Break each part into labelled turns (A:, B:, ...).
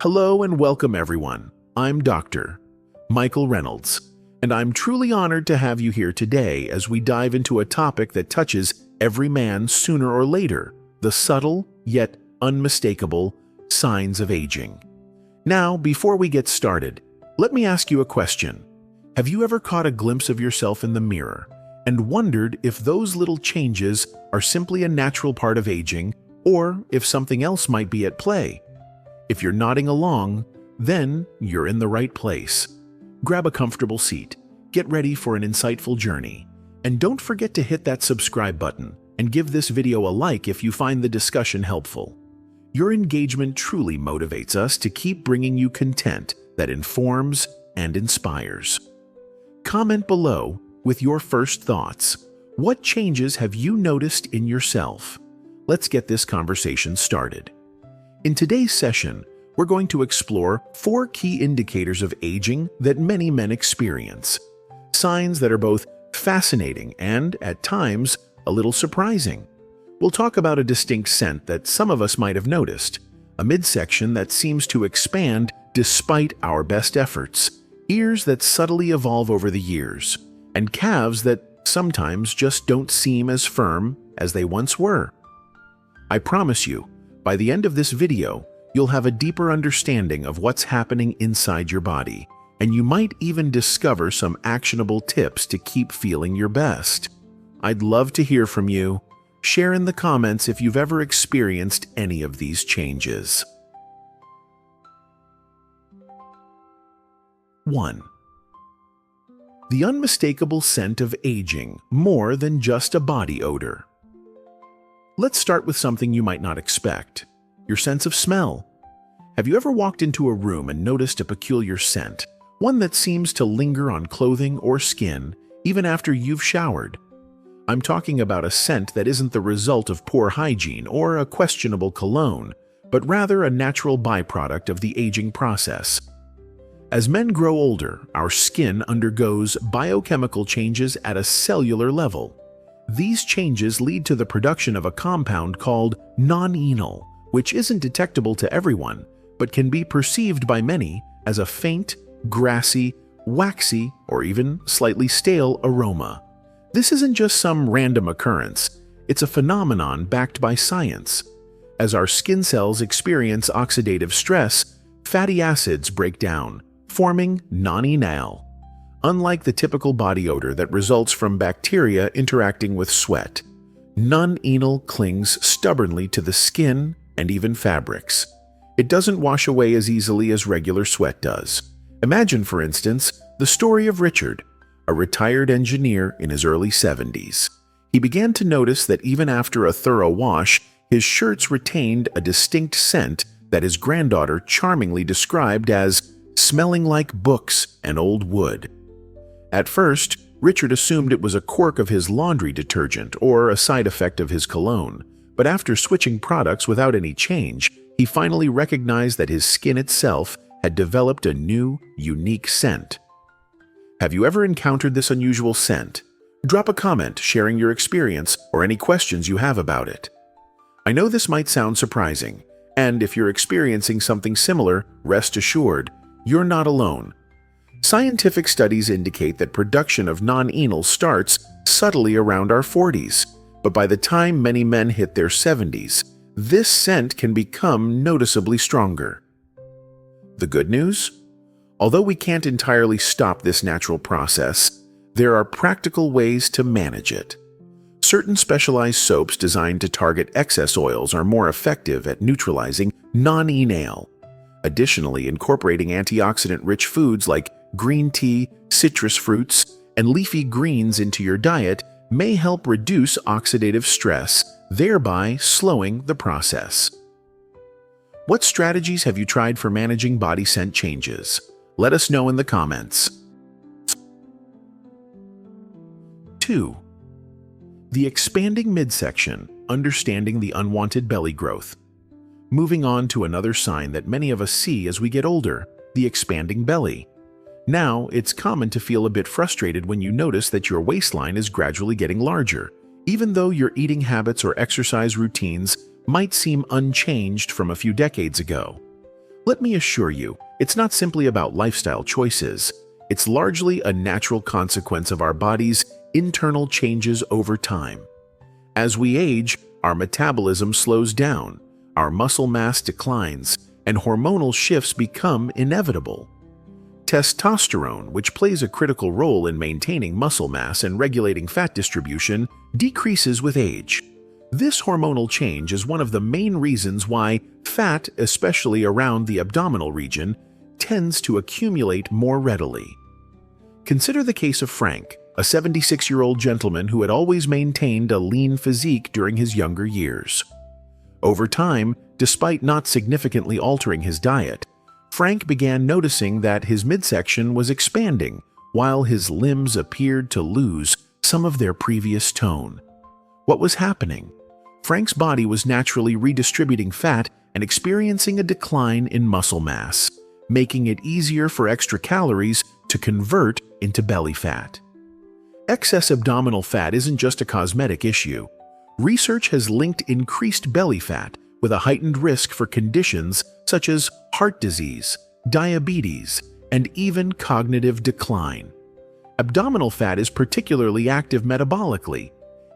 A: Hello and welcome everyone. I'm Dr. Michael Reynolds, and I'm truly honored to have you here today as we dive into a topic that touches every man sooner or later, the subtle yet unmistakable signs of aging. Now, before we get started, let me ask you a question. Have you ever caught a glimpse of yourself in the mirror and wondered if those little changes are simply a natural part of aging or if something else might be at play? If you're nodding along, then you're in the right place. Grab a comfortable seat, get ready for an insightful journey, and don't forget to hit that subscribe button and give this video a like if you find the discussion helpful. Your engagement truly motivates us to keep bringing you content that informs and inspires. Comment below with your first thoughts. What changes have you noticed in yourself? Let's get this conversation started. In today's session, we're going to explore 4 key indicators of aging that many men experience. Signs that are both fascinating and, at times, a little surprising. We'll talk about a distinct scent that some of us might have noticed, a midsection that seems to expand despite our best efforts, ears that subtly evolve over the years, and calves that sometimes just don't seem as firm as they once were. I promise you, by the end of this video, you'll have a deeper understanding of what's happening inside your body, and you might even discover some actionable tips to keep feeling your best. I'd love to hear from you. Share in the comments if you've ever experienced any of these changes. 1. The unmistakable scent of aging, more than just a body odor. Let's start with something you might not expect, your sense of smell. Have you ever walked into a room and noticed a peculiar scent, one that seems to linger on clothing or skin even after you've showered? I'm talking about a scent that isn't the result of poor hygiene or a questionable cologne, but rather a natural byproduct of the aging process. As men grow older, our skin undergoes biochemical changes at a cellular level. These changes lead to the production of a compound called non-enol, which isn't detectable to everyone, but can be perceived by many as a faint, grassy, waxy, or even slightly stale aroma. This isn't just some random occurrence, it's a phenomenon backed by science. As our skin cells experience oxidative stress, fatty acids break down, forming non-enol. Unlike the typical body odor that results from bacteria interacting with sweat, non-enol clings stubbornly to the skin and even fabrics. It doesn't wash away as easily as regular sweat does. Imagine, for instance, the story of Richard, a retired engineer in his early 70s. He began to notice that even after a thorough wash, his shirts retained a distinct scent that his granddaughter charmingly described as smelling like books and old wood. At first, Richard assumed it was a quirk of his laundry detergent or a side effect of his cologne, but after switching products without any change, he finally recognized that his skin itself had developed a new, unique scent. Have you ever encountered this unusual scent? Drop a comment sharing your experience or any questions you have about it. I know this might sound surprising, and if you're experiencing something similar, rest assured, you're not alone. Scientific studies indicate that production of non-enol starts subtly around our 40s, but by the time many men hit their 70s, this scent can become noticeably stronger. The good news? Although we can't entirely stop this natural process, there are practical ways to manage it. Certain specialized soaps designed to target excess oils are more effective at neutralizing non-enol. Additionally, incorporating antioxidant-rich foods like green tea, citrus fruits, and leafy greens into your diet may help reduce oxidative stress, thereby slowing the process. What strategies have you tried for managing body scent changes? Let us know in the comments. 2. The expanding midsection, understanding the unwanted belly growth. Moving on to another sign that many of us see as we get older, the expanding belly. Now, it's common to feel a bit frustrated when you notice that your waistline is gradually getting larger, even though your eating habits or exercise routines might seem unchanged from a few decades ago. Let me assure you, it's not simply about lifestyle choices. It's largely a natural consequence of our body's internal changes over time. As we age, our metabolism slows down, our muscle mass declines, and hormonal shifts become inevitable. Testosterone, which plays a critical role in maintaining muscle mass and regulating fat distribution, decreases with age. This hormonal change is one of the main reasons why fat, especially around the abdominal region, tends to accumulate more readily. Consider the case of Frank, a 76-year-old gentleman who had always maintained a lean physique during his younger years. Over time, despite not significantly altering his diet, Frank began noticing that his midsection was expanding while his limbs appeared to lose some of their previous tone. What was happening? Frank's body was naturally redistributing fat and experiencing a decline in muscle mass, making it easier for extra calories to convert into belly fat. Excess abdominal fat isn't just a cosmetic issue. Research has linked increased belly fat with a heightened risk for conditions such as heart disease, diabetes, and even cognitive decline. Abdominal fat is particularly active metabolically.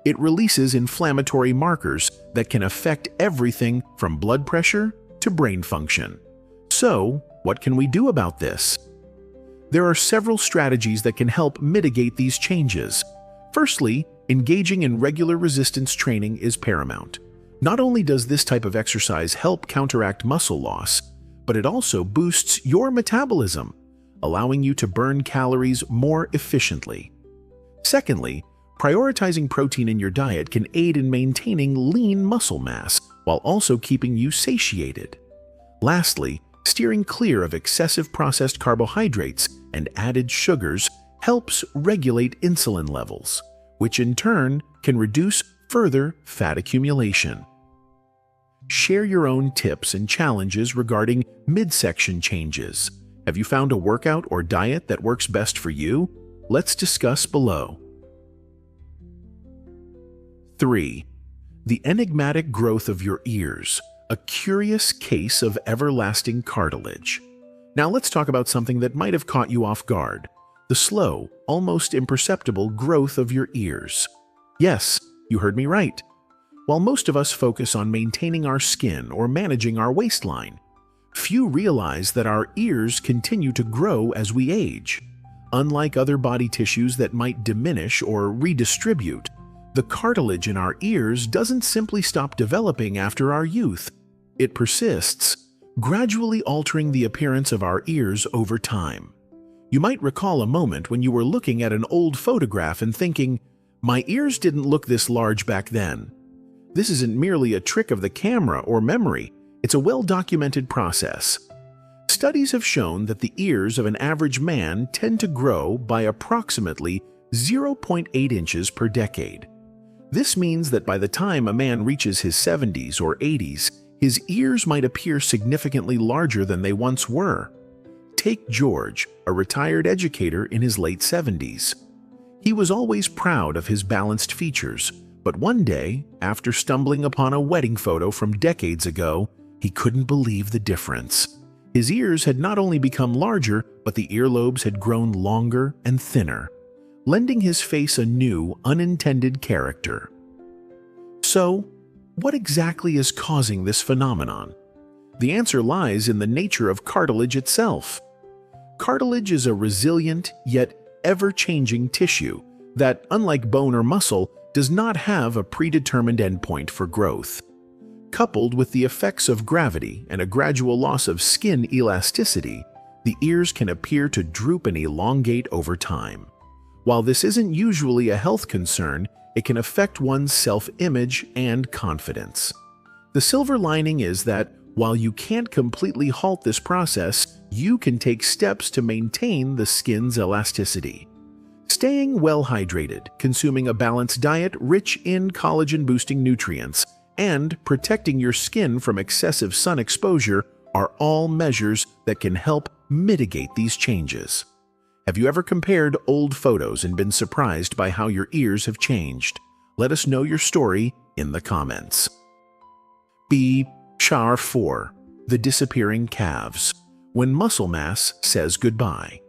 A: It releases inflammatory markers that can affect everything from blood pressure to brain function. So, what can we do about this? There are several strategies that can help mitigate these changes. Firstly, engaging in regular resistance training is paramount. Not only does this type of exercise help counteract muscle loss, but it also boosts your metabolism, allowing you to burn calories more efficiently. Secondly, prioritizing protein in your diet can aid in maintaining lean muscle mass while also keeping you satiated. Lastly, steering clear of excessive processed carbohydrates and added sugars helps regulate insulin levels, which in turn can reduce further fat accumulation. Share your own tips and challenges regarding midsection changes. Have you found a workout or diet that works best for you? Let's discuss below. 3. The enigmatic growth of your ears, a curious case of everlasting cartilage. Now let's talk about something that might have caught you off guard: the slow, almost imperceptible growth of your ears. Yes, you heard me right. While most of us focus on maintaining our skin or managing our waistline, few realize that our ears continue to grow as we age. Unlike other body tissues that might diminish or redistribute, the cartilage in our ears doesn't simply stop developing after our youth. It persists, gradually altering the appearance of our ears over time. You might recall a moment when you were looking at an old photograph and thinking, "My ears didn't look this large back then." This isn't merely a trick of the camera or memory, it's a well-documented process. Studies have shown that the ears of an average man tend to grow by approximately 0.8 inches per decade. This means that by the time a man reaches his 70s or 80s, his ears might appear significantly larger than they once were. Take George, a retired educator in his late 70s. He was always proud of his balanced features, but one day, after stumbling upon a wedding photo from decades ago, he couldn't believe the difference. His ears had not only become larger, but the earlobes had grown longer and thinner, lending his face a new, unintended character. So, what exactly is causing this phenomenon? The answer lies in the nature of cartilage itself. Cartilage is a resilient, yet ever-changing tissue that, unlike bone or muscle, does not have a predetermined endpoint for growth. Coupled with the effects of gravity and a gradual loss of skin elasticity, the ears can appear to droop and elongate over time. While this isn't usually a health concern, it can affect one's self-image and confidence. The silver lining is that, while you can't completely halt this process, you can take steps to maintain the skin's elasticity. Staying well hydrated, consuming a balanced diet rich in collagen-boosting nutrients, and protecting your skin from excessive sun exposure are all measures that can help mitigate these changes. Have you ever compared old photos and been surprised by how your ears have changed? Let us know your story in the comments. B. Char 4. the disappearing calves, when muscle mass says goodbye.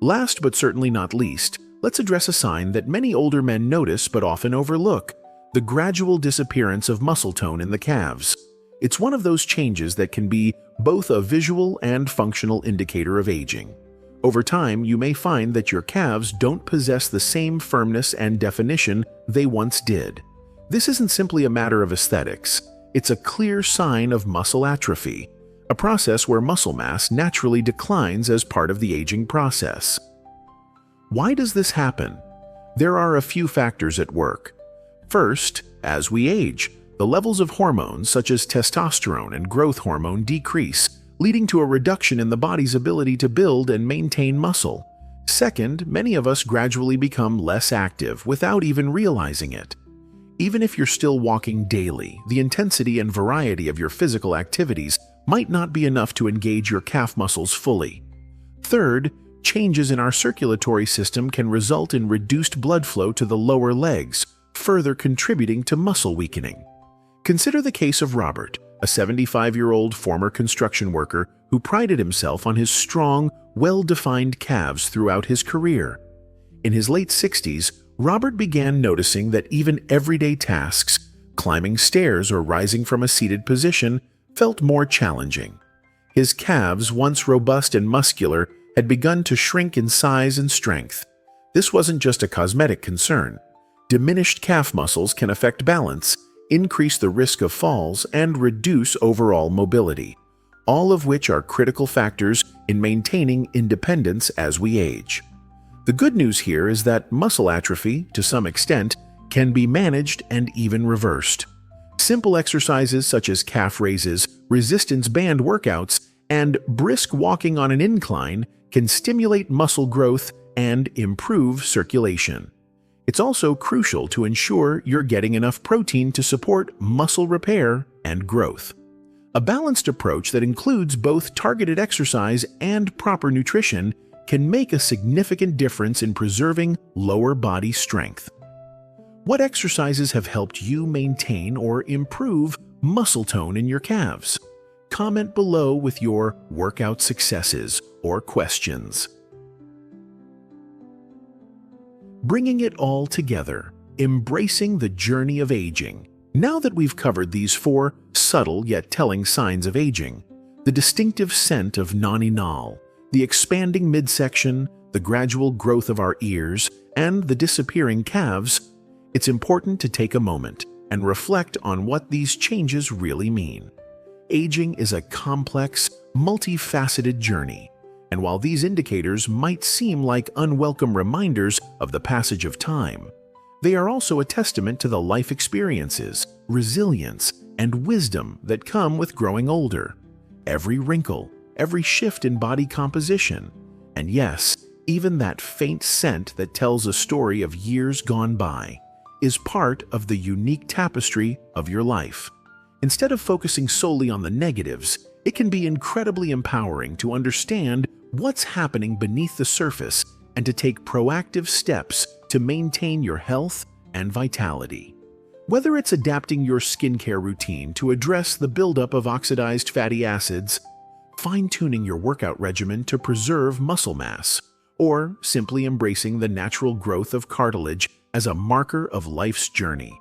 A: Last but certainly not least, let's address a sign that many older men notice but often overlook: the gradual disappearance of muscle tone in the calves. It's one of those changes that can be both a visual and functional indicator of aging. Over time, you may find that your calves don't possess the same firmness and definition they once did. This isn't simply a matter of aesthetics. It's a clear sign of muscle atrophy, a process where muscle mass naturally declines as part of the aging process. Why does this happen? There are a few factors at work. First, as we age, the levels of hormones such as testosterone and growth hormone decrease, leading to a reduction in the body's ability to build and maintain muscle. Second, many of us gradually become less active without even realizing it. Even if you're still walking daily, the intensity and variety of your physical activities might not be enough to engage your calf muscles fully. Third, changes in our circulatory system can result in reduced blood flow to the lower legs, further contributing to muscle weakening. Consider the case of Robert, a 75-year-old former construction worker who prided himself on his strong, well-defined calves throughout his career. In his late 60s, Robert began noticing that even everyday tasks, climbing stairs or rising from a seated position, felt more challenging. His calves, once robust and muscular, had begun to shrink in size and strength. This wasn't just a cosmetic concern. Diminished calf muscles can affect balance, increase the risk of falls, and reduce overall mobility, all of which are critical factors in maintaining independence as we age. The good news here is that muscle atrophy, to some extent, can be managed and even reversed. Simple exercises such as calf raises, resistance band workouts, and brisk walking on an incline can stimulate muscle growth and improve circulation. It's also crucial to ensure you're getting enough protein to support muscle repair and growth. A balanced approach that includes both targeted exercise and proper nutrition can make a significant difference in preserving lower body strength. What exercises have helped you maintain or improve muscle tone in your calves? Comment below with your workout successes or questions. Bringing it all together, embracing the journey of aging. Now that we've covered these 4 subtle yet telling signs of aging, the distinctive scent of nani-nal, the expanding midsection, the gradual growth of our ears, and the disappearing calves, it's important to take a moment and reflect on what these changes really mean. Aging is a complex, multifaceted journey, and while these indicators might seem like unwelcome reminders of the passage of time, they are also a testament to the life experiences, resilience, and wisdom that come with growing older. Every wrinkle, every shift in body composition, and yes, even that faint scent that tells a story of years gone by, is part of the unique tapestry of your life. Instead of focusing solely on the negatives, it can be incredibly empowering to understand what's happening beneath the surface and to take proactive steps to maintain your health and vitality. Whether it's adapting your skincare routine to address the buildup of oxidized fatty acids, fine-tuning your workout regimen to preserve muscle mass, or simply embracing the natural growth of cartilage as a marker of life's journey,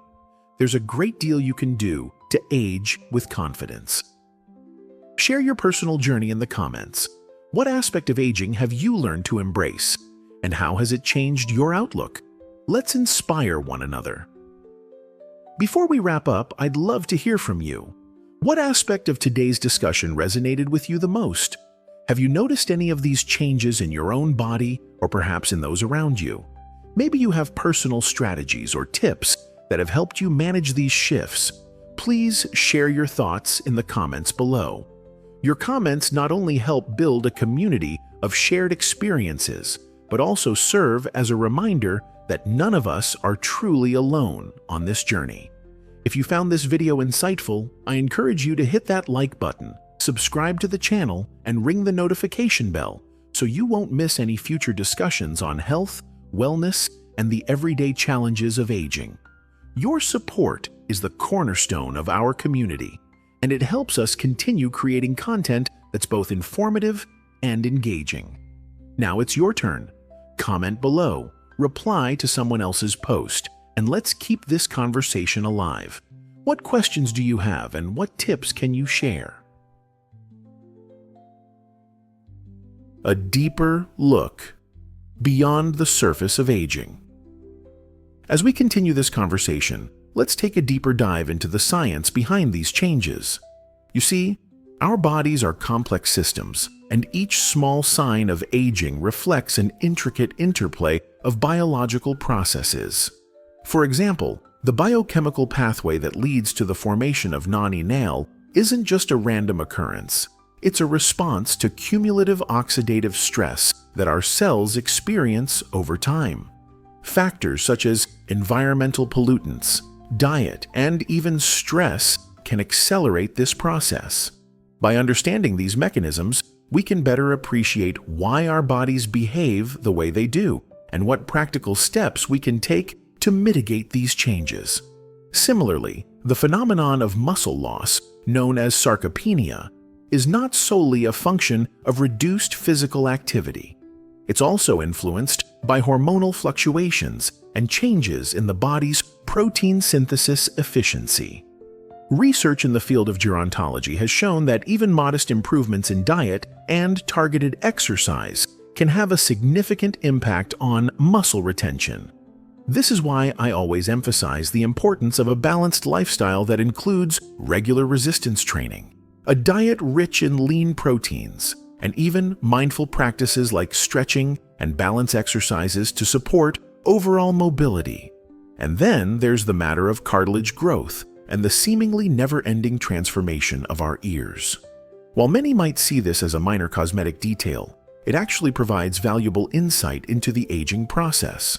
A: there's a great deal you can do to age with confidence. Share your personal journey in the comments. What aspect of aging have you learned to embrace, and how has it changed your outlook? Let's inspire one another. Before we wrap up, I'd love to hear from you. What aspect of today's discussion resonated with you the most? Have you noticed any of these changes in your own body or perhaps in those around you? Maybe you have personal strategies or tips that have helped you manage these shifts. Please share your thoughts in the comments below. Your comments not only help build a community of shared experiences, but also serve as a reminder that none of us are truly alone on this journey. If you found this video insightful, I encourage you to hit that like button, subscribe to the channel, and ring the notification bell so you won't miss any future discussions on health, wellness, and the everyday challenges of aging. Your support is the cornerstone of our community, and it helps us continue creating content that's both informative and engaging. Now it's your turn. Comment below, reply to someone else's post, and let's keep this conversation alive. What questions do you have, and what tips can you share? A deeper look beyond the surface of aging. As we continue this conversation, let's take a deeper dive into the science behind these changes. You see, our bodies are complex systems, and each small sign of aging reflects an intricate interplay of biological processes. For example, the biochemical pathway that leads to the formation of non-enal isn't just a random occurrence. It's a response to cumulative oxidative stress that our cells experience over time. Factors such as environmental pollutants, diet, and even stress can accelerate this process. By understanding these mechanisms, we can better appreciate why our bodies behave the way they do and what practical steps we can take to mitigate these changes. Similarly, the phenomenon of muscle loss, known as sarcopenia, is not solely a function of reduced physical activity. It's also influenced by hormonal fluctuations and changes in the body's protein synthesis efficiency. Research in the field of gerontology has shown that even modest improvements in diet and targeted exercise can have a significant impact on muscle retention. This is why I always emphasize the importance of a balanced lifestyle that includes regular resistance training, a diet rich in lean proteins, and even mindful practices like stretching and balance exercises to support overall mobility. And then there's the matter of cartilage growth and the seemingly never-ending transformation of our ears. While many might see this as a minor cosmetic detail, it actually provides valuable insight into the aging process.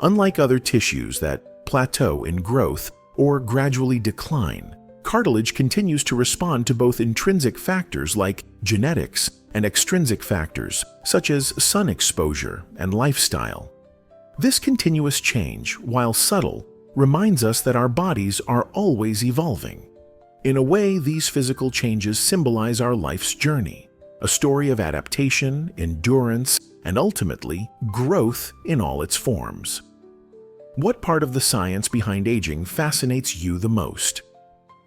A: Unlike other tissues that plateau in growth or gradually decline, cartilage continues to respond to both intrinsic factors like genetics and extrinsic factors such as sun exposure and lifestyle. This continuous change, while subtle, reminds us that our bodies are always evolving. In a way, these physical changes symbolize our life's journey, a story of adaptation, endurance, and ultimately, growth in all its forms. What part of the science behind aging fascinates you the most?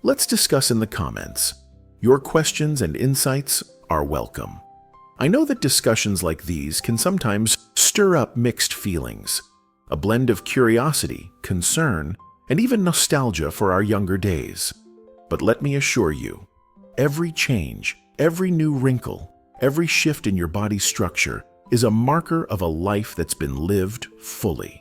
A: Let's discuss in the comments. Your questions and insights are welcome. I know that discussions like these can sometimes stir up mixed feelings, a blend of curiosity, concern, and even nostalgia for our younger days. But let me assure you, every change, every new wrinkle, every shift in your body's structure is a marker of a life that's been lived fully.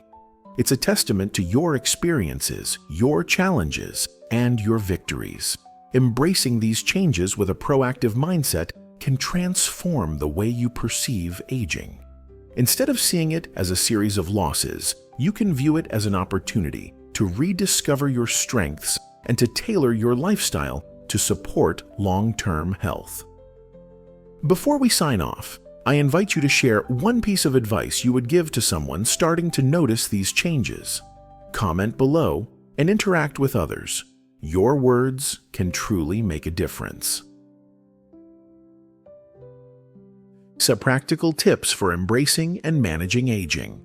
A: It's a testament to your experiences, your challenges, and your victories. Embracing these changes with a proactive mindset can transform the way you perceive aging. Instead of seeing it as a series of losses, you can view it as an opportunity to rediscover your strengths and to tailor your lifestyle to support long-term health. Before we sign off, I invite you to share one piece of advice you would give to someone starting to notice these changes. Comment below and interact with others. Your words can truly make a difference. Some practical tips for embracing and managing aging.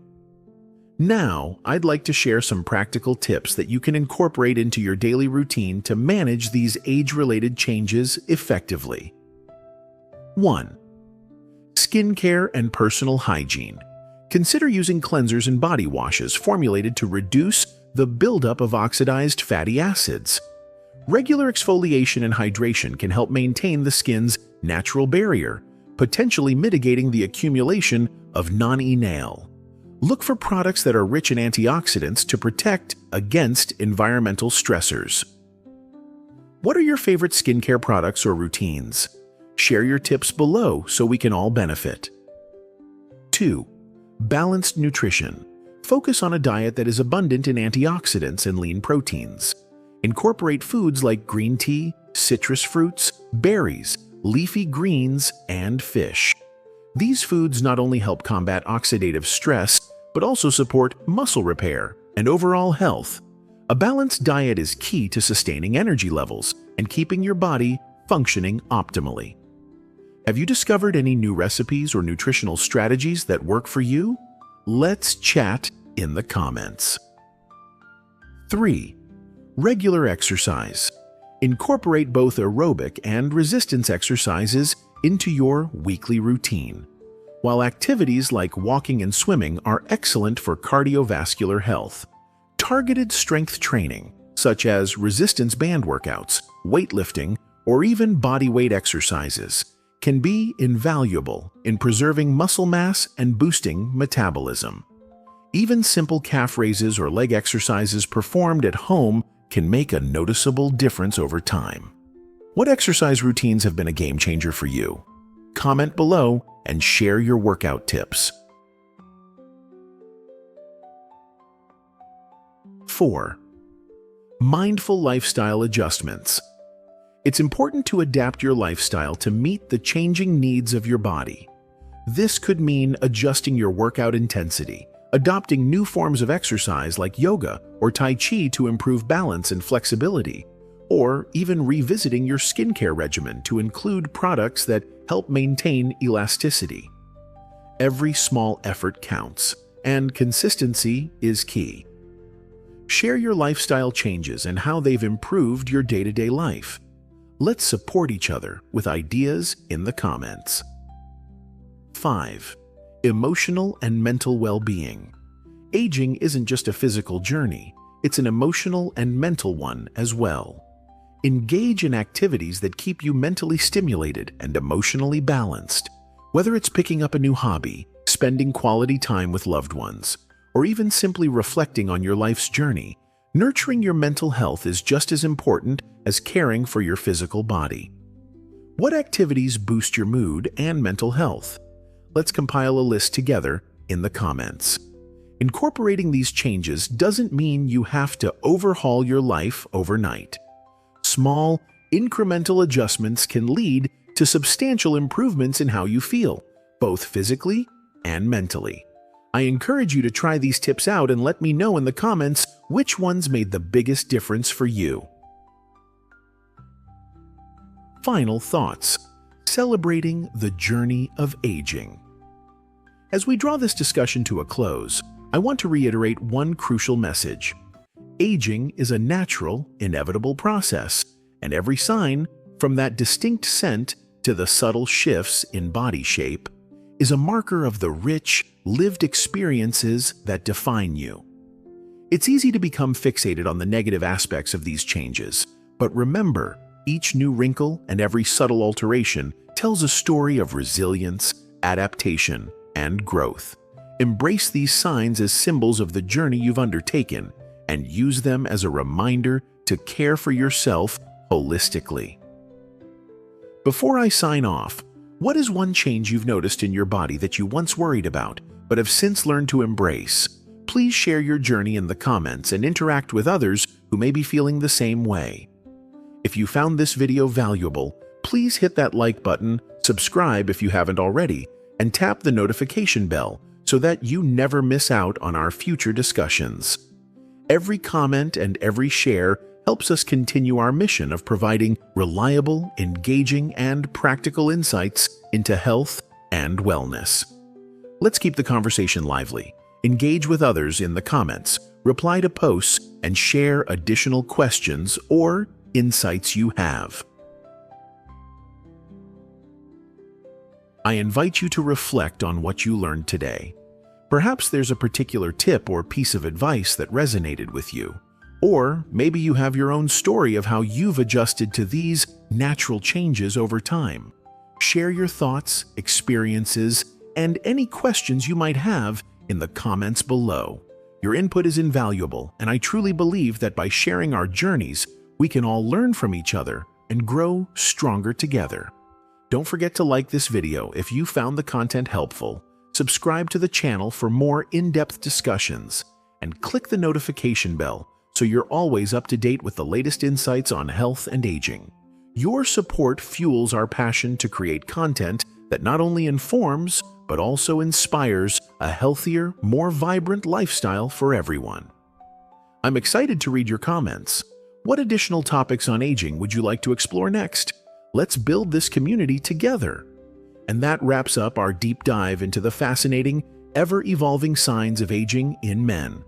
A: Now, I'd like to share some practical tips that you can incorporate into your daily routine to manage these age-related changes effectively. 1. Skincare and personal hygiene. Consider using cleansers and body washes formulated to reduce the buildup of oxidized fatty acids. Regular exfoliation and hydration can help maintain the skin's natural barrier, potentially mitigating the accumulation of non-enal. Look for products that are rich in antioxidants to protect against environmental stressors. What are your favorite skincare products or routines? Share your tips below so we can all benefit. 2. Balanced nutrition. Focus on a diet that is abundant in antioxidants and lean proteins. Incorporate foods like green tea, citrus fruits, berries, leafy greens, and fish. These foods not only help combat oxidative stress, but also support muscle repair and overall health. A balanced diet is key to sustaining energy levels, and keeping your body functioning optimally. Have you discovered any new recipes or nutritional strategies that work for you? Let's chat in the comments. 3. Regular exercise. Incorporate both aerobic and resistance exercises into your weekly routine. While activities like walking and swimming are excellent for cardiovascular health, targeted strength training, such as resistance band workouts, weightlifting, or even body weight exercises, can be invaluable in preserving muscle mass and boosting metabolism. Even simple calf raises or leg exercises performed at home can make a noticeable difference over time. What exercise routines have been a game changer for you? Comment below and share your workout tips. 4. Mindful lifestyle adjustments. It's important to adapt your lifestyle to meet the changing needs of your body. This could mean adjusting your workout intensity, adopting new forms of exercise like yoga or Tai Chi to improve balance and flexibility, or even revisiting your skincare regimen to include products that help maintain elasticity. Every small effort counts, and consistency is key. Share your lifestyle changes and how they've improved your day-to-day life. Let's support each other with ideas in the comments. 5. Emotional and mental well-being. Aging isn't just a physical journey, it's an emotional and mental one as well. Engage in activities that keep you mentally stimulated and emotionally balanced. Whether it's picking up a new hobby, spending quality time with loved ones, or even simply reflecting on your life's journey, nurturing your mental health is just as important as caring for your physical body. What activities boost your mood and mental health? Let's compile a list together in the comments. Incorporating these changes doesn't mean you have to overhaul your life overnight. Small, incremental adjustments can lead to substantial improvements in how you feel, both physically and mentally. I encourage you to try these tips out and let me know in the comments which ones made the biggest difference for you. Final thoughts. Celebrating the journey of aging. As we draw this discussion to a close, I want to reiterate one crucial message. Aging is a natural, inevitable process, and every sign, from that distinct scent to the subtle shifts in body shape, is a marker of the rich, lived experiences that define you. It's easy to become fixated on the negative aspects of these changes, but remember, each new wrinkle and every subtle alteration tells a story of resilience, adaptation, and growth. Embrace these signs as symbols of the journey you've undertaken and use them as a reminder to care for yourself holistically. Before I sign off, what is one change you've noticed in your body that you once worried about but have since learned to embrace? Please share your journey in the comments and interact with others who may be feeling the same way. If you found this video valuable, please hit that like button, subscribe if you haven't already, and tap the notification bell so that you never miss out on our future discussions. Every comment and every share helps us continue our mission of providing reliable, engaging, and practical insights into health and wellness. Let's keep the conversation lively. Engage with others in the comments, reply to posts, and share additional questions or insights you have. I invite you to reflect on what you learned today. Perhaps there's a particular tip or piece of advice that resonated with you. Or maybe you have your own story of how you've adjusted to these natural changes over time. Share your thoughts, experiences, and any questions you might have in the comments below. Your input is invaluable, and I truly believe that by sharing our journeys, we can all learn from each other and grow stronger together. Don't forget to like this video if you found the content helpful, subscribe to the channel for more in-depth discussions, and click the notification bell so you're always up to date with the latest insights on health and aging. Your support fuels our passion to create content that not only informs, but also inspires a healthier, more vibrant lifestyle for everyone. I'm excited to read your comments. What additional topics on aging would you like to explore next? Let's build this community together. And that wraps up our deep dive into the fascinating, ever-evolving signs of aging in men.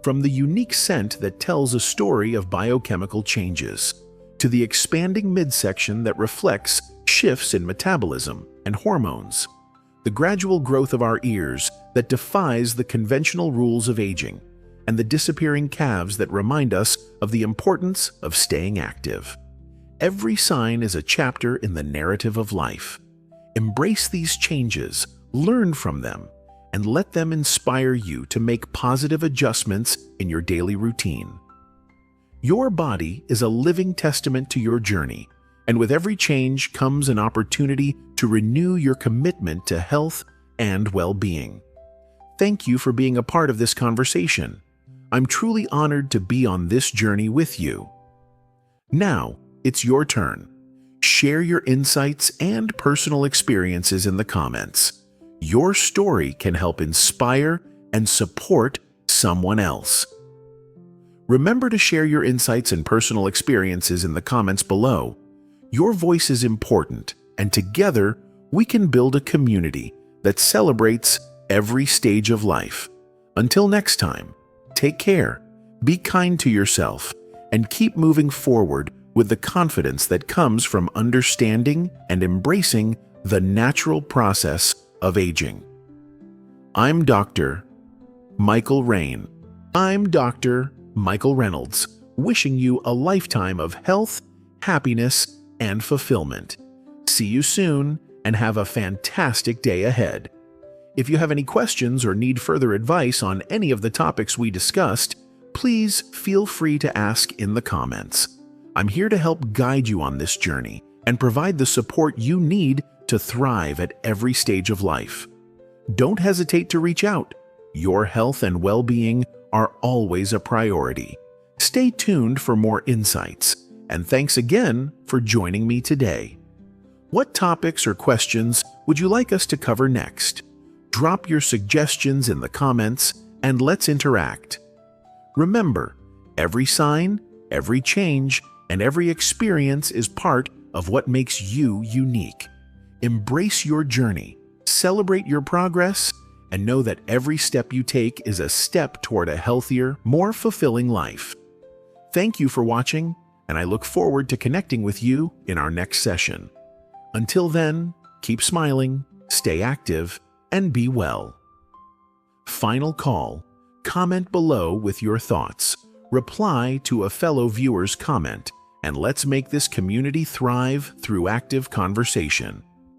A: From the unique scent that tells a story of biochemical changes, to the expanding midsection that reflects shifts in metabolism and hormones, the gradual growth of our ears that defies the conventional rules of aging, and the disappearing calves that remind us of the importance of staying active. Every sign is a chapter in the narrative of life. Embrace these changes, learn from them, and let them inspire you to make positive adjustments in your daily routine. Your body is a living testament to your journey, and with every change comes an opportunity to renew your commitment to health and well-being. Thank you for being a part of this conversation. I'm truly honored to be on this journey with you. Now, it's your turn. Share your insights and personal experiences in the comments. Your story can help inspire and support someone else. Remember to share your insights and personal experiences in the comments below. Your voice is important, and together we can build a community that celebrates every stage of life. Until next time, take care, be kind to yourself, and keep moving forward with the confidence that comes from understanding and embracing the natural process of aging. I'm Dr. Michael Rain. I'm Dr. Michael Reynolds, wishing you a lifetime of health, happiness, and fulfillment. See you soon, and have a fantastic day ahead. If you have any questions or need further advice on any of the topics we discussed, please feel free to ask in the comments. I'm here to help guide you on this journey and provide the support you need to thrive at every stage of life. Don't hesitate to reach out. Your health and well-being are always a priority. Stay tuned for more insights, and thanks again for joining me today. What topics or questions would you like us to cover next? Drop your suggestions in the comments and let's interact. Remember, every sign, every change, and every experience is part of what makes you unique. Embrace your journey, celebrate your progress, and know that every step you take is a step toward a healthier, more fulfilling life. Thank you for watching, and I look forward to connecting with you in our next session. Until then, keep smiling, stay active, and be well. Final call. Comment below with your thoughts. Reply to a fellow viewer's comment, and let's make this community thrive through active conversation.